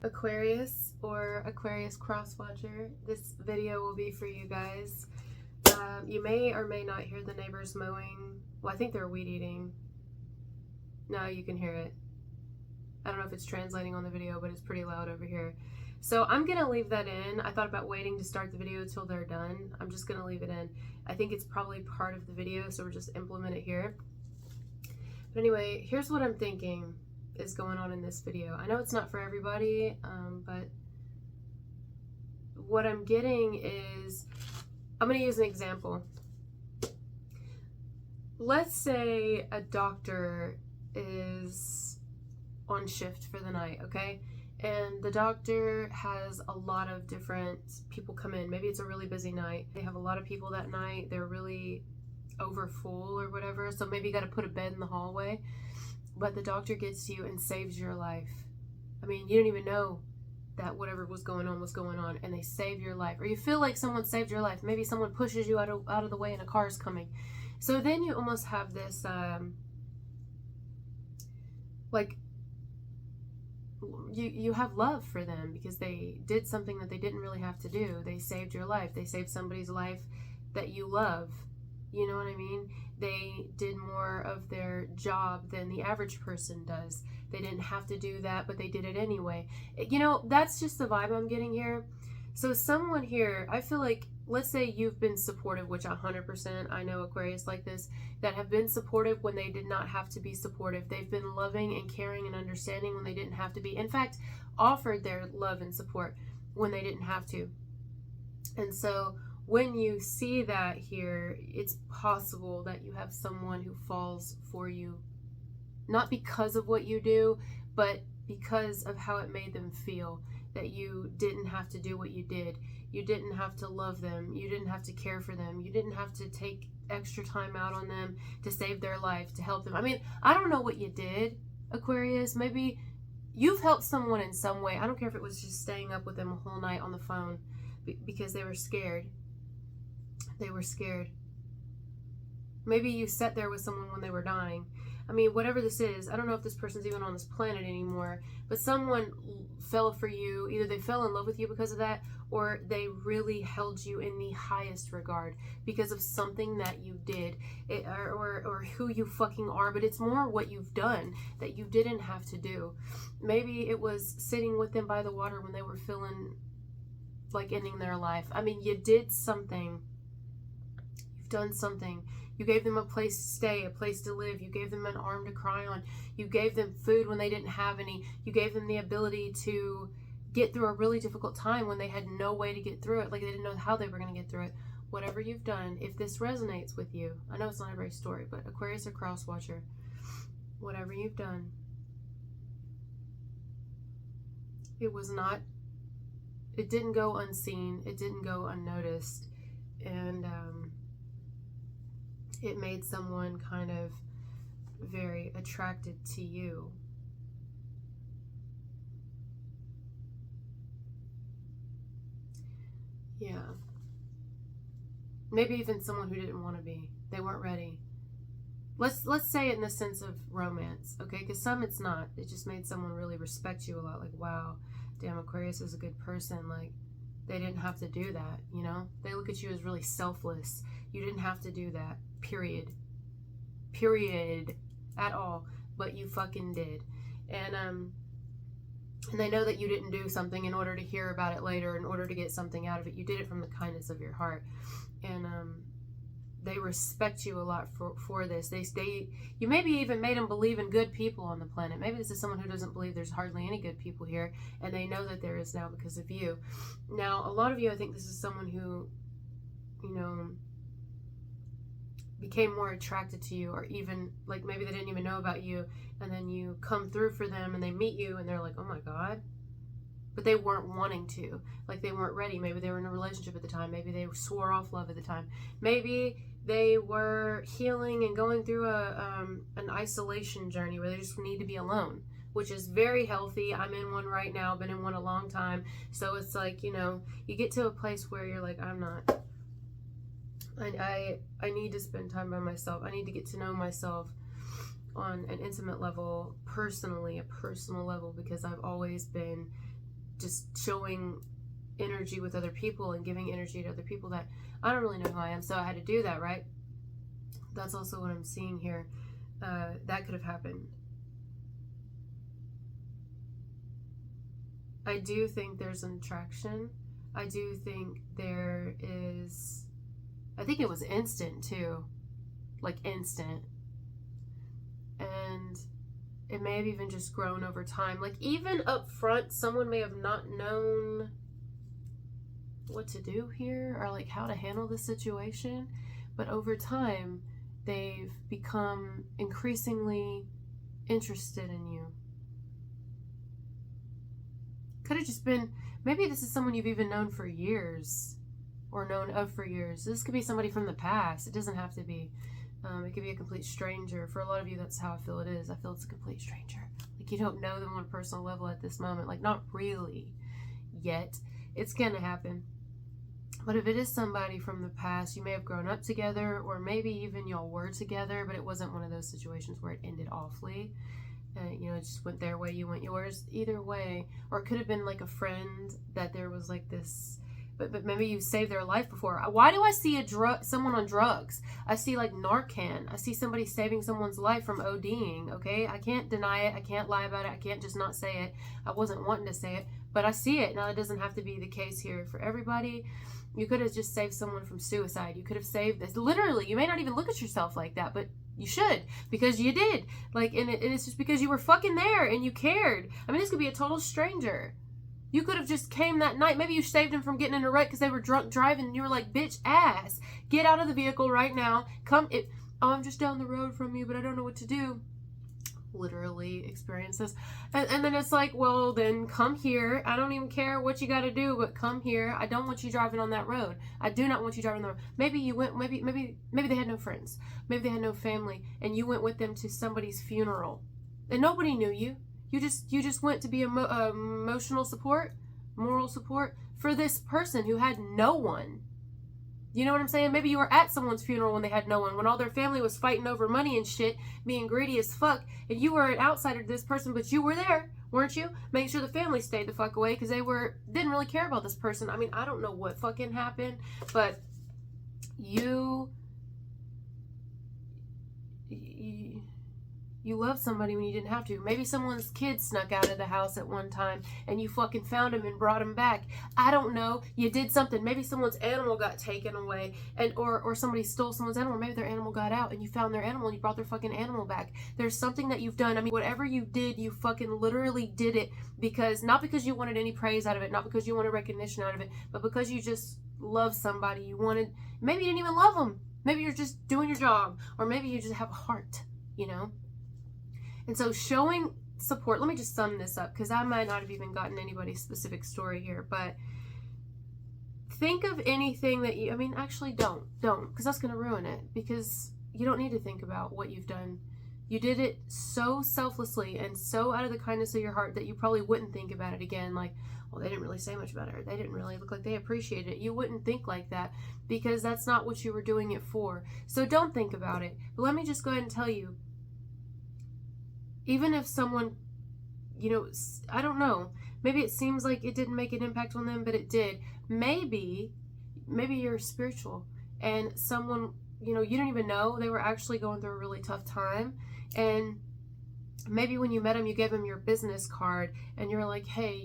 Aquarius or Aquarius cross watcher, this video will be for you guys. You may or may not hear the neighbors mowing. Well, I think they're weed eating. No, you can hear it. I don't know if it's translating on the video, but it's pretty loud over here. So I'm gonna leave that in. I thought about waiting to start the video till they're done. I'm just gonna leave it in. I think it's probably part of the video, so we'll just implement it here. But anyway, here's what I'm thinking is going on in this video. I know it's not for everybody, but what I'm getting is, I'm going to use an example. Let's say a doctor is on shift for the night, okay? And the doctor has a lot of different people come in. Maybe it's a really busy night. They have a lot of people that night. They're really over full or whatever. So maybe you got to put a bed in the hallway. But the doctor gets to you and saves your life. I mean, you didn't even know that whatever was going on, and they save your life. Or you feel like someone saved your life. Maybe someone pushes you out of the way and a car is coming. So then you almost have this, like, you have love for them because they did something that they didn't really have to do. They saved your life. They saved somebody's life that you love. You know what I mean? They did more of their job than the average person does. They didn't have to do that, but they did it anyway. You know, that's just the vibe I'm getting here. So someone here, I feel like, let's say you've been supportive, which 100%, I know Aquarius like this, that have been supportive when they did not have to be supportive. They've been loving and caring and understanding when they didn't have to be. In fact, offered their love and support when they didn't have to. And so when you see that here, it's possible that you have someone who falls for you, not because of what you do, but because of how it made them feel, that you didn't have to do what you did. You didn't have to love them. You didn't have to care for them. You didn't have to take extra time out on them to save their life, to help them. I mean, I don't know what you did, Aquarius. Maybe you've helped someone in some way. I don't care if it was just staying up with them a whole night on the phone because they were scared. They were scared. Maybe you sat there with someone when they were dying. I mean, whatever this is, I don't know if this person's even on this planet anymore, but someone fell for you. Either they fell in love with you because of that, or they really held you in the highest regard because of something that you did, or who you fucking are. But it's more what you've done that you didn't have to do. Maybe it was sitting with them by the water when they were feeling like ending their life. I mean, you did something. Done something. You gave them a place to stay, a place to live. You gave them an arm to cry on. You gave them food when they didn't have any. You gave them the ability to get through a really difficult time when they had no way to get through it, like they didn't know how they were going to get through it. Whatever you've done, if this resonates with you, I know it's not every story, but Aquarius or cross watcher, whatever you've done, it didn't go unseen, it didn't go unnoticed, and it made someone kind of very attracted to you. Yeah. Maybe even someone who didn't want to be. They weren't ready. Let's say it in the sense of romance, okay? Because some it's not. It just made someone really respect you a lot. Like, wow, damn, Aquarius is a good person. Like, they didn't have to do that, you know? They look at you as really selfless. You didn't have to do that. Period at all, but you fucking did. And they know that you didn't do something in order to hear about it later, in order to get something out of it. You did it from the kindness of your heart. And they respect you a lot for this. You maybe even made them believe in good people on the planet. Maybe this is someone who doesn't believe there's hardly any good people here, and they know that there is now because of you. Now, a lot of you, I think this is someone who, you know, became more attracted to you, or even like maybe they didn't even know about you, and then you come through for them and they meet you and they're like, oh my god, but they weren't wanting to, like they weren't ready. Maybe they were in a relationship at the time. Maybe they swore off love at the time. Maybe they were healing and going through an isolation journey where they just need to be alone, which is very healthy. I'm in one right now, been in one a long time. So it's like, you know, you get to a place where you're like, I need to spend time by myself. I need to get to know myself on an intimate level, personally, a personal level, because I've always been just showing energy with other people and giving energy to other people that I don't really know who I am, so I had to do that, right? That's also what I'm seeing here. That could have happened. I do think there's an attraction. I do think there is, I think it was instant too, like instant. And it may have even just grown over time. Like even up front, someone may have not known what to do here or like how to handle the situation. But over time, they've become increasingly interested in you. Could have just been, maybe this is someone you've even known for years or known of for years. This could be somebody from the past. It doesn't have to be. It could be a complete stranger. For a lot of you, that's how I feel it is. I feel it's a complete stranger. Like you don't know them on a personal level at this moment. Like not really yet. It's going to happen. But if it is somebody from the past, you may have grown up together or maybe even y'all were together, but it wasn't one of those situations where it ended awfully. You know, it just went their way, you went yours. Either way. Or it could have been like a friend that there was like this... But maybe you saved their life before. Why do I see someone on drugs? I see like Narcan. I see somebody saving someone's life from ODing, okay? I can't deny it. I can't lie about it. I can't just not say it. I wasn't wanting to say it, but I see it. Now, it doesn't have to be the case here for everybody. You could have just saved someone from suicide. You could have saved this. Literally, you may not even look at yourself like that, but you should, because you did. Like, and it's just because you were fucking there and you cared. I mean, this could be a total stranger. You could have just came that night. Maybe you saved them from getting in a wreck because they were drunk driving and you were like, bitch ass, get out of the vehicle right now. Oh, I'm just down the road from you, but I don't know what to do. Literally experiences. And then it's like, well, then come here. I don't even care what you got to do, but come here. I don't want you driving on that road. I do not want you driving on the road. Maybe you went, maybe they had no friends. Maybe they had no family and you went with them to somebody's funeral and nobody knew you. You just went to be emotional support, moral support for this person who had no one. You know what I'm saying? Maybe you were at someone's funeral when they had no one, when all their family was fighting over money and shit, being greedy as fuck, and you were an outsider to this person, but you were there, weren't you? Making sure the family stayed the fuck away because they didn't really care about this person. I mean, I don't know what fucking happened, but you loved somebody when you didn't have to. Maybe someone's kid snuck out of the house at one time and you fucking found him and brought him back. I don't know. You did something. Maybe someone's animal got taken away or somebody stole someone's animal. Or maybe their animal got out and you found their animal and you brought their fucking animal back. There's something that you've done. I mean, whatever you did, you fucking literally did it not because you wanted any praise out of it, not because you wanted recognition out of it, but because you just love somebody. Maybe you didn't even love them. Maybe you're just doing your job, or maybe you just have a heart, you know? And so showing support, let me just sum this up because I might not have even gotten anybody's specific story here, but think of anything that actually don't, because that's going to ruin it, because you don't need to think about what you've done. You did it so selflessly and so out of the kindness of your heart that you probably wouldn't think about it again. Like, well, they didn't really say much about it, or they didn't really look like they appreciated it. You wouldn't think like that because that's not what you were doing it for. So don't think about it. But let me just go ahead and tell you, even if someone, I don't know, maybe it seems like it didn't make an impact on them, but it did. Maybe you're spiritual and someone, you didn't even know they were actually going through a really tough time. And maybe when you met them, you gave them your business card and you're like, hey,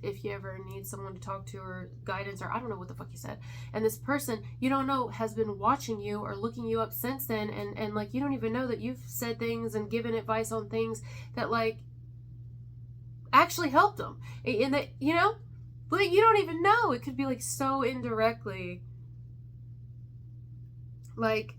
if you ever need someone to talk to or guidance, or I don't know what the fuck you said. And this person, you don't know, has been watching you or looking you up since then. And like, you don't even know that you've said things and given advice on things that like actually helped them. And that, like you don't even know. It could be like so indirectly. Like,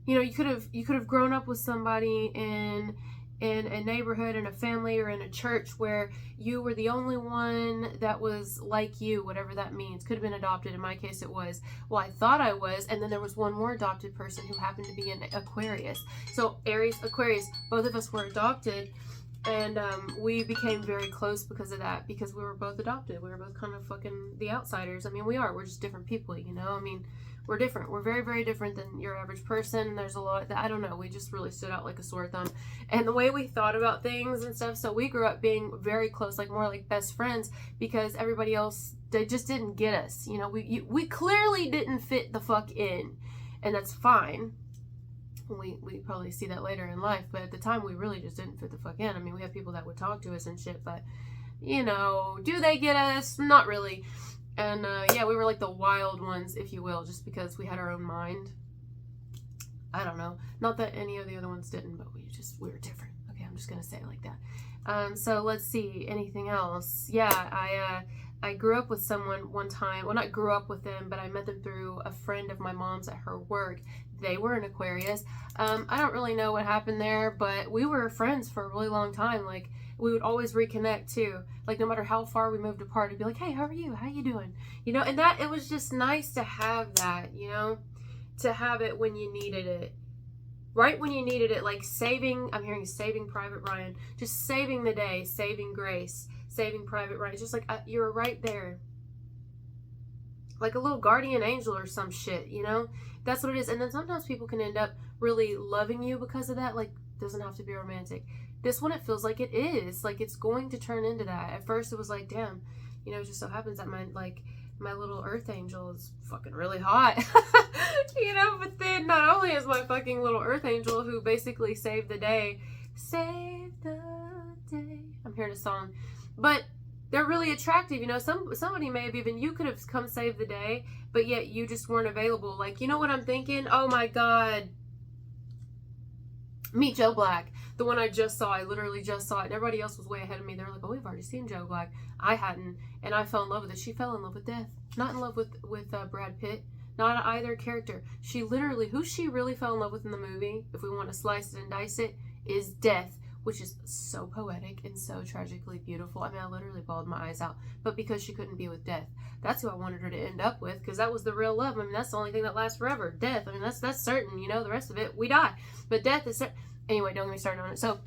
you could have grown up with somebody in a neighborhood, in a family, or in a church where you were the only one that was like you, whatever that means. Could have been adopted. In my case, it was. Well, I thought I was, and then there was one more adopted person who happened to be an Aquarius. So Aries, Aquarius, both of us were adopted, And we became very close because of that, because we were both adopted. We were both kind of fucking the outsiders. I mean, we're just different people, you know? I mean, we're different. We're very, very different than your average person. There's a lot that, I don't know, we just really stood out like a sore thumb. And the way we thought about things and stuff, so we grew up being very close, like more like best friends, because everybody else, they just didn't get us. You know, we clearly didn't fit the fuck in, and that's fine. We probably see that later in life, but at the time we really just didn't fit the fuck in. I mean, we have people that would talk to us and shit, but, you know, do they get us? Not really. And yeah, we were like the wild ones, if you will, just because we had our own mind. I don't know. Not that any of the other ones didn't, but we were different. Okay, I'm just gonna say it like that. So let's see, anything else? Yeah, I grew up with someone one time. Well, not grew up with them, but I met them through a friend of my mom's at her work. They were an Aquarius. I don't really know what happened there, but we were friends for a really long time. Like, we would always reconnect too. Like, no matter how far we moved apart, it'd be like, hey, how are you? How you doing? You know, and that, it was just nice to have that, you know, to have it when you needed it. Right when you needed it, like I'm hearing Saving Private Ryan, just saving the day, saving grace, Saving Private Ryan. It's just like, you're right there. Like a little guardian angel or some shit, you know? That's what it is. And then sometimes people can end up really loving you because of that. Like, doesn't have to be romantic. This one, it feels like it is. Like, it's going to turn into that. At first, it was like, damn, you know, it just so happens that my little earth angel is fucking really hot. You know, but then not only is my fucking little earth angel, who basically saved the day, I'm hearing a song, but they're really attractive, you know. Somebody may have even, you could have come save the day, but yet you just weren't available. Like, you know what I'm thinking? Oh my God. Meet Joe Black. The one I just saw. I literally just saw it. And everybody else was way ahead of me. They were like, oh, we've already seen Joe Black. I hadn't. And I fell in love with it. She fell in love with death. Not in love with Brad Pitt. Not either character. She literally, who she really fell in love with in the movie, if we want to slice it and dice it, is death. Which is so poetic and so tragically beautiful. I mean, I literally bawled my eyes out. But because she couldn't be with death. That's who I wanted her to end up with, because that was the real love. I mean, that's the only thing that lasts forever. Death. I mean, that's certain, you know. The rest of it, we die. But death is certain. Anyway, don't get me started on it. So,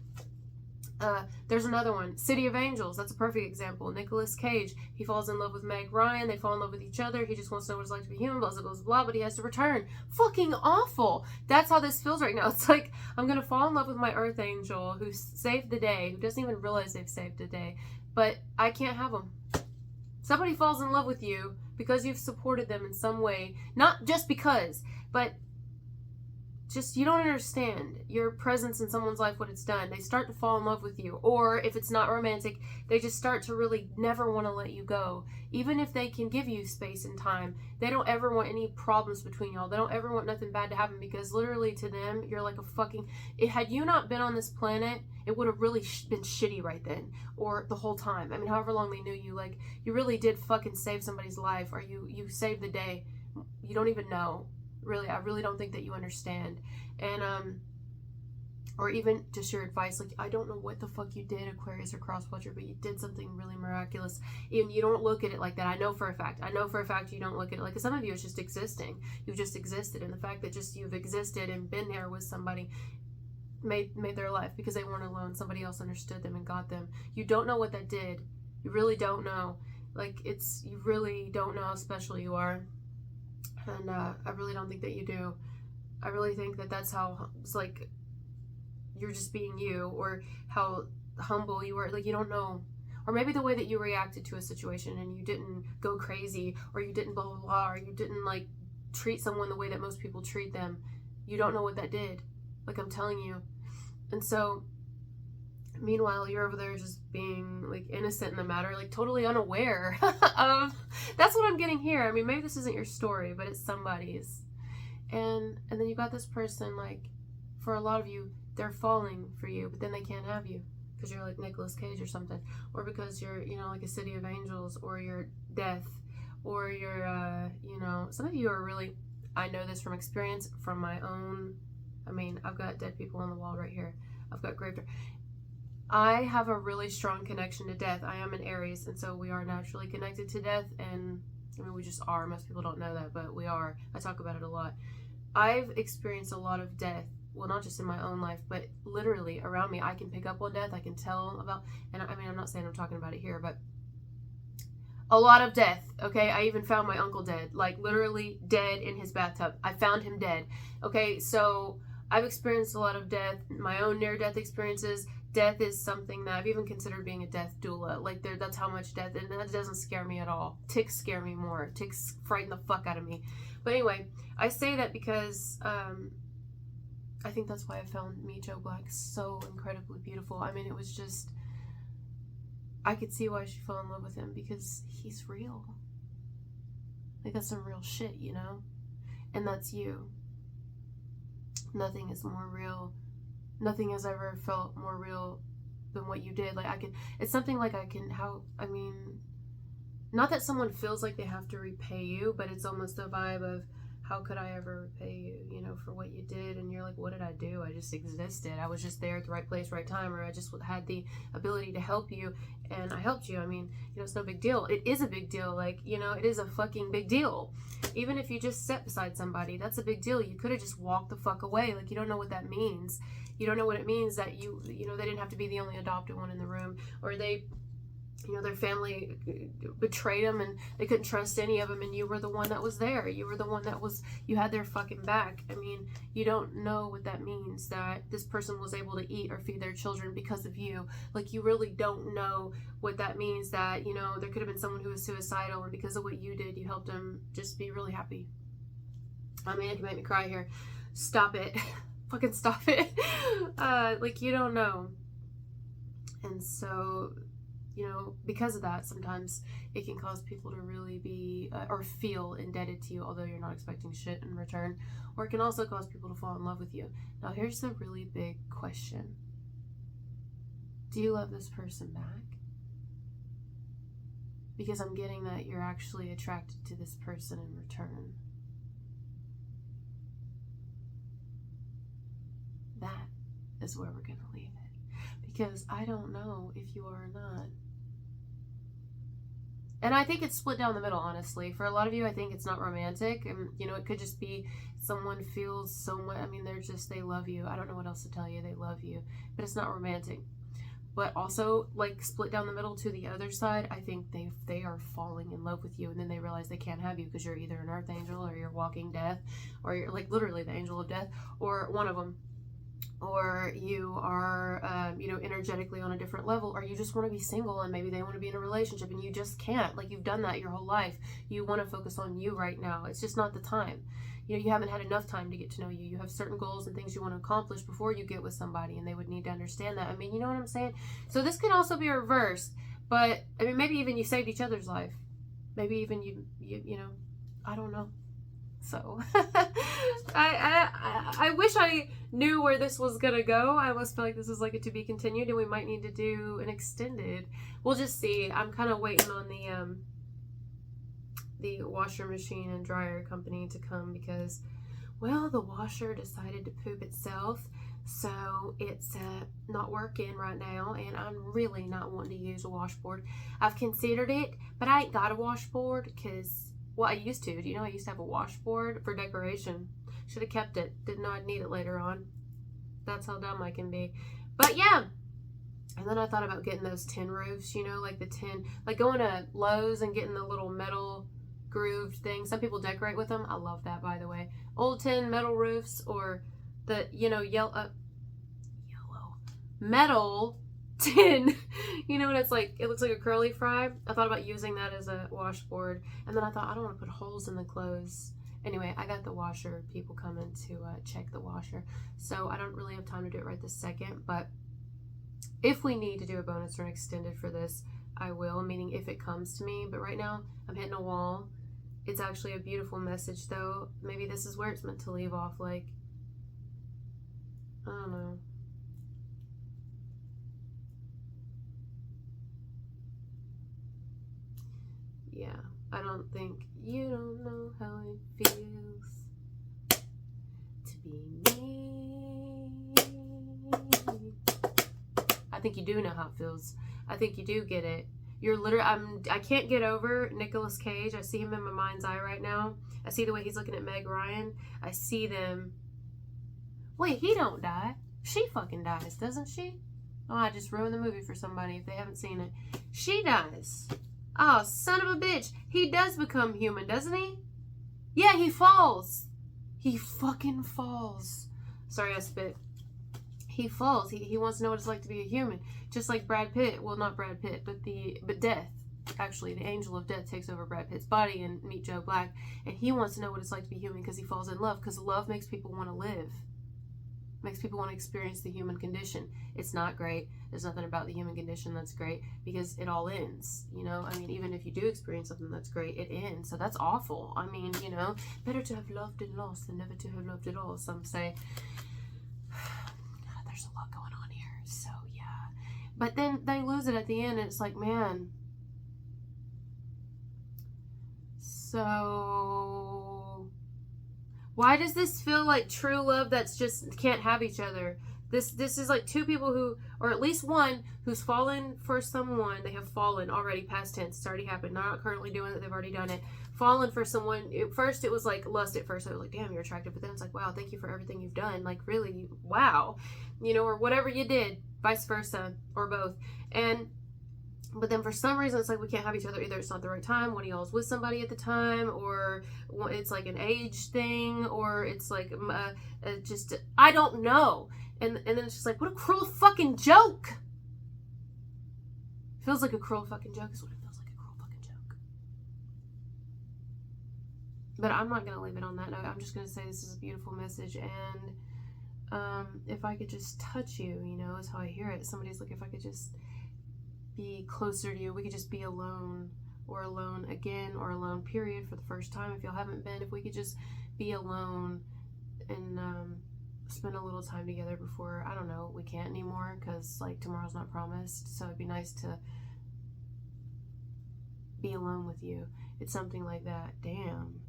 there's another one. City of Angels. That's a perfect example. Nicolas Cage. He falls in love with Meg Ryan. They fall in love with each other. He just wants to know what it's like to be human, blah, blah, blah, blah, but he has to return. Fucking awful. That's how this feels right now. It's like, I'm going to fall in love with my earth angel who saved the day, who doesn't even realize they've saved the day, but I can't have them. Somebody falls in love with you because you've supported them in some way. Not just because, but just, you don't understand your presence in someone's life, what it's done. They start to fall in love with you. Or if it's not romantic, they just start to really never want to let you go. Even if they can give you space and time, they don't ever want any problems between y'all. They don't ever want nothing bad to happen, because literally to them, you're like a fucking... Had you not been on this planet, it would have really been shitty right then. Or the whole time. I mean, however long they knew you, like, you really did fucking save somebody's life, or you saved the day. You don't even know. Really, I really don't think that you understand. And or even just your advice, like, I don't know what the fuck you did, Aquarius or Cross Watcher, but you did something really miraculous. And you don't look at it like that. I know for a fact you don't look at it like, 'cause some of you, it's just existing. You've just existed, and the fact that just you've existed and been there with somebody made their life, because they weren't alone. Somebody else understood them and got them. You don't know what that did. You really don't know. Like, you really don't know how special you are. And I really don't think that you do. I really think that that's how, it's like, you're just being you, or how humble you were. Like, you don't know. Or maybe the way that you reacted to a situation, and you didn't go crazy, or you didn't blah, blah, blah, or you didn't, like, treat someone the way that most people treat them. You don't know what that did. Like, I'm telling you. And so, meanwhile, you're over there just being, like, innocent in the matter, like, totally unaware of... That's what I'm getting here. I mean, maybe this isn't your story, but it's somebody's. And then you got this person, like, for a lot of you, they're falling for you, but then they can't have you because you're like Nicolas Cage or something, or because you're, you know, like a City of Angels, or you're death, or you're, you know, some of you are really... I know this from experience, from my own... I mean, I've got dead people on the wall right here. I've got graveyard. I have a really strong connection to death. I am an Aries, and so we are naturally connected to death, and I mean, we just are. Most people don't know that, but we are. I talk about it a lot. I've experienced a lot of death well, not just in my own life, but literally around me, I can pick up on death. I can tell about, and I mean, I'm not saying I'm talking about it here, but a lot of death, okay? I even found my uncle dead, like literally dead in his bathtub. I found him dead, okay? So I've experienced a lot of death, my own near-death experiences. Death is something that I've even considered being a death doula. Like, that's how much death, and that doesn't scare me at all. Ticks scare me more. Ticks frighten the fuck out of me. But anyway, I say that because I think that's why I found Me Joe Black so incredibly beautiful. I mean, it was just, I could see why she fell in love with him, because he's real. Like, that's some real shit, you know? And that's you. Nothing is more real. Nothing has ever felt more real than what you did. Like, it's something like I mean, not that someone feels like they have to repay you, but it's almost a vibe of, how could I ever repay you, you know, for what you did? And you're like, what did I do? I just existed. I was just there at the right place, right time, or I just had the ability to help you, and I helped you. I mean, you know, it's no big deal. It is a big deal. Like, you know, it is a fucking big deal. Even if you just sit beside somebody, that's a big deal. You could have just walked the fuck away. Like, you don't know what that means. You don't know what it means that you know, they didn't have to be the only adopted one in the room, or they, you know, their family betrayed them and they couldn't trust any of them, and you were the one that was there. You were the one that was, you had their fucking back. I mean, you don't know what that means, that this person was able to eat or feed their children because of you. Like, you really don't know what that means, that, you know, there could have been someone who was suicidal, and because of what you did, you helped them just be really happy. I mean, it can make me cry here. Stop it. Fucking stop it. Like, you don't know. And so, you know, because of that, sometimes it can cause people to really be or feel indebted to you, although you're not expecting shit in return. Or it can also cause people to fall in love with you. Now, here's the really big question. Do you love this person back? Because I'm getting that you're actually attracted to this person in return. That is where we're going to leave it. Because I don't know if you are or not. And I think it's split down the middle, honestly. For a lot of you, I think it's not romantic. And, you know, it could just be someone feels so much. I mean, they love you. I don't know what else to tell you. They love you. But it's not romantic. But also, like, split down the middle to the other side, I think they are falling in love with you. And then they realize they can't have you because you're either an earth angel, or you're walking death, or you're, like, literally the angel of death, or one of them. Or you are, you know, energetically on a different level, or you just want to be single and maybe they want to be in a relationship and you just can't. Like, you've done that your whole life. You want to focus on you right now. It's just not the time. You know, you haven't had enough time to get to know you. You have certain goals and things you want to accomplish before you get with somebody, and they would need to understand that. I mean, you know what I'm saying? So this could also be reversed, but I mean, maybe even you saved each other's life. Maybe even you know, I don't know. So I wish I knew where this was gonna go. I almost feel like this is like a to be continued, and we might need to do an extended. We'll just see. I'm kind of waiting on the washer machine and dryer company to come, because, well, the washer decided to poop itself, so it's not working right now, and I'm really not wanting to use a washboard. I've considered it, but I ain't got a washboard because, well, I used to. Do you know I used to have a washboard for decoration? Should have kept it. Didn't know I'd need it later on. That's how dumb I can be. But yeah. And then I thought about getting those tin roofs, you know, like the tin, like going to Lowe's and getting the little metal grooved thing. Some people decorate with them. I love that, by the way. Old tin metal roofs, or the, you know, yellow metal tin, you know, and it's like, it looks like a curly fry. I thought about using that as a washboard, and then I thought, I don't want to put holes in the clothes. Anyway, I got the washer people coming to check the washer, so I don't really have time to do it right this second. But if we need to do a bonus or an extended for this, I will, meaning if it comes to me. But right now I'm hitting a wall. It's actually a beautiful message, though. Maybe this is where it's meant to leave off. Like, I don't know. Yeah, I don't think you don't know how it feels to be me. I think you do know how it feels. I think you do get it. You're literally, I can't get over Nicolas Cage. I see him in my mind's eye right now. I see the way he's looking at Meg Ryan. I see them Wait, he don't die. She fucking dies, doesn't she? Oh, I just ruined the movie for somebody if they haven't seen it. She dies. Oh, son of a bitch. He does become human, doesn't he? Yeah, he falls. He fucking falls. Sorry, I spit. He falls. He wants to know what it's like to be a human. Just like Brad Pitt. Well, not Brad Pitt, but Death. Actually, the angel of death takes over Brad Pitt's body and Meet Joe Black. And he wants to know what it's like to be human because he falls in love. Because love makes people want to live. Makes people want to experience the human condition. It's not great. There's nothing about the human condition that's great because it all ends. You know, I mean, even if you do experience something that's great, it ends. So that's awful. I mean, you know, better to have loved and lost than never to have loved at all, some say. There's a lot going on here. So, yeah. But then they lose it at the end and it's like, man. So why does this feel like true love that's just can't have each other? This is like two people who, or at least one who's fallen for someone. They have fallen already, past tense. It's already happened. Not currently doing it. They've already done it. Fallen for someone. First, it was like lust at first. I was like, damn, you're attractive. But then it's like, wow, thank you for everything you've done. Like, really, wow. You know, or whatever you did, vice versa, or both. But then for some reason, it's like we can't have each other. Either it's not the right time, one of y'all's with somebody at the time, or it's like an age thing, or it's like just, I don't know. And then it's just like, what a cruel fucking joke. Feels like a cruel fucking joke is what it feels like, a cruel fucking joke. But I'm not going to leave it on that note. I'm just going to say this is a beautiful message. And if I could just touch you, you know, is how I hear it. Somebody's like, if I could just be closer to you, we could just be alone, or alone again, or alone period for the first time if y'all haven't been. If we could just be alone and spend a little time together before, I don't know, we can't anymore because like tomorrow's not promised. So it'd be nice to be alone with you. It's something like that. Damn.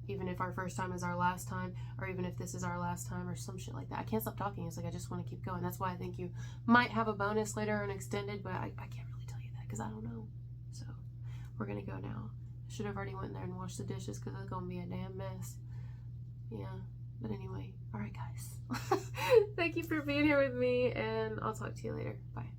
Even if our first time is our last time, or even if this is our last time, or some shit like that. I can't stop talking. It's like I just want to keep going. That's why I think you might have a bonus later or an extended, but I can't really tell you that because I don't know. So we're going to go now. I should have already went in there and washed the dishes because it's going to be a damn mess. Yeah. But anyway. All right, guys. Thank you for being here with me, and I'll talk to you later. Bye.